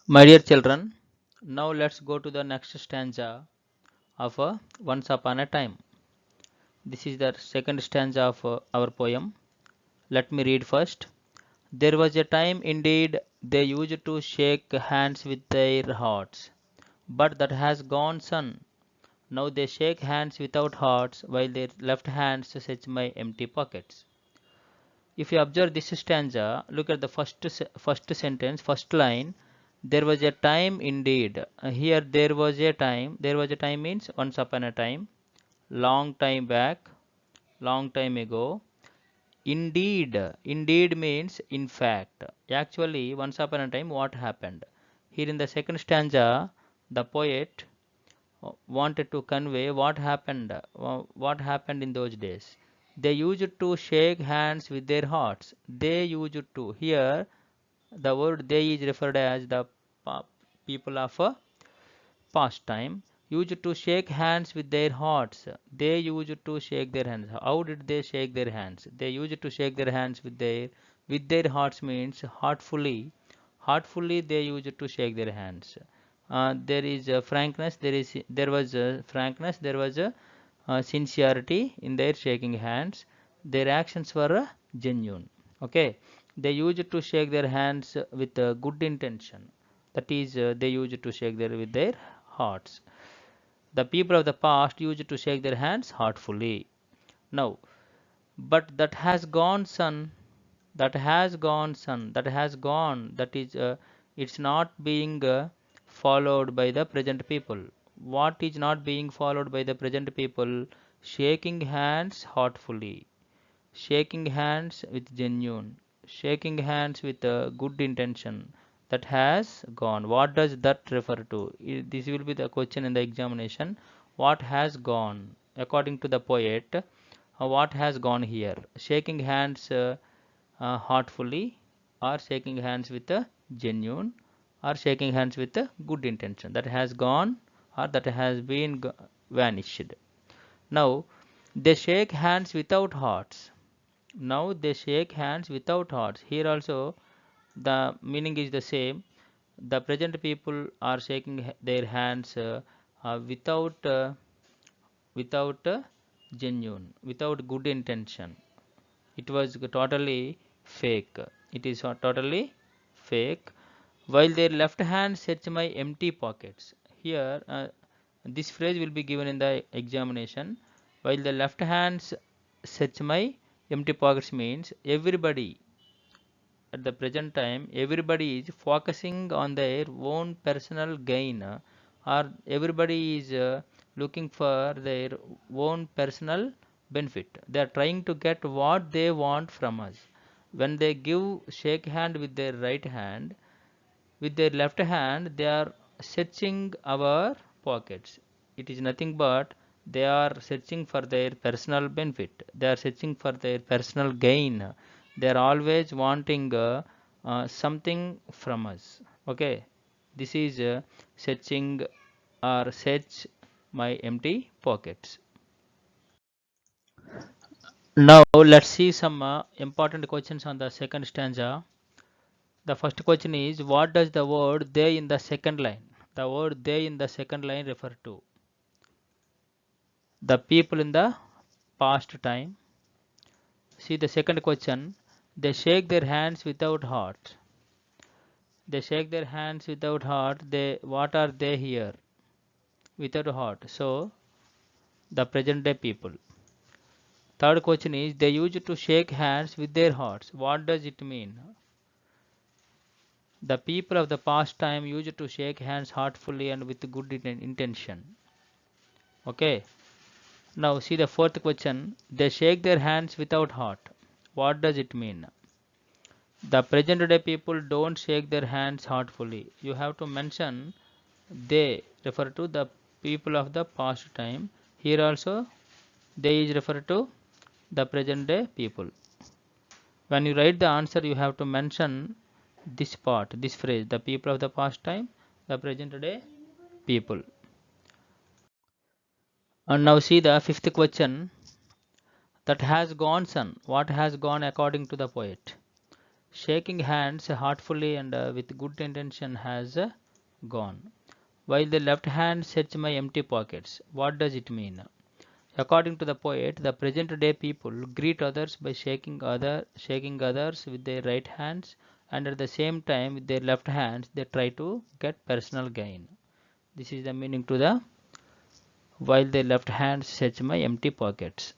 My dear children, now let's go to the next stanza of Once Upon a Time. This is the second stanza of our poem. Let me read first. There was a time indeed they used to shake hands with their hearts, but that has gone son. Now they shake hands without hearts, while their left hands search my empty pockets. If you observe this stanza, look at the first sentence, first line. There was a time indeed. Here there was a time. There was a time means once upon a time, long time back, long time ago. Indeed, indeed means in fact. Actually, once upon a time, what happened? Here in the second stanza, the poet wanted to convey what happened in those days. They used to shake hands with their hearts. They used to. Here, the word they is referred as the people of a past time. Used to shake hands with their hearts. They used to shake their hands. How did they shake their hands? They used to shake their hands with their hearts means heartfully. Heartfully they used to shake their hands. There is frankness. There was frankness. There was sincerity in their shaking hands. Their actions were genuine. Okay, they used to shake their hands with good intention. That is, they used to shake their with their hearts. The people of the past used to shake their hands heartfully. Now, but that has gone, son. That has gone, son. That has gone. That is, it's not being followed by the present people. What is not being followed by the present people? Shaking hands heartfully, shaking hands with genuine, shaking hands with a good intention. That has gone. What does that refer to? This will be the question in the examination. What has gone? According to the poet, what has gone here? Shaking hands heartfully, or shaking hands with a genuine, or shaking hands with a good intention. That has gone, or that has been vanished. Now, they shake hands without hearts. Now they shake hands without hearts. Here also the meaning is the same. The present people are shaking their hands without genuine, without good intention. It was totally fake. It is totally fake. While their left hand search my empty pockets. Here, this phrase will be given in the examination. While the left hand search my empty pockets means everybody at the present time, everybody is focusing on their own personal gain, or everybody is looking for their own personal benefit. They are trying to get what they want from us. When they give shake hand with their right hand, with their left hand they are searching our pockets. It is nothing but they are searching for their personal benefit. They are searching for their personal gain. They are always wanting something from us. Okay, this is searching or search my empty pockets. Now let's see some important questions on the second stanza. The first question is, what does the word they in the second line? The word they in the second line refer to the people in the past time. See the second question. They shake their hands without heart. They shake their hands without heart. They what are they here? Without heart. So the present day people. Third question is, they used to shake hands with their hearts. What does it mean? The people of the past time used to shake hands heartfully and with good intention. Okay. Now see the fourth question. They shake their hands without heart. What does it mean? The present day people don't shake their hands heartfully. You have to mention they refer to the people of the past time. Here also they is refer to the present day people. When you write the answer, you have to mention this part, this phrase, the people of the past time, the present day people. And now see the fifth question. That has gone son. What has gone according to the poet? Shaking hands heartfully and with good intention has gone. While the left hand search my empty pockets. What does it mean? According to the poet, the present day people greet others by shaking others with their right hands, and at the same time with their left hands they try to get personal gain. This is the meaning to the while the left hand search my empty pockets.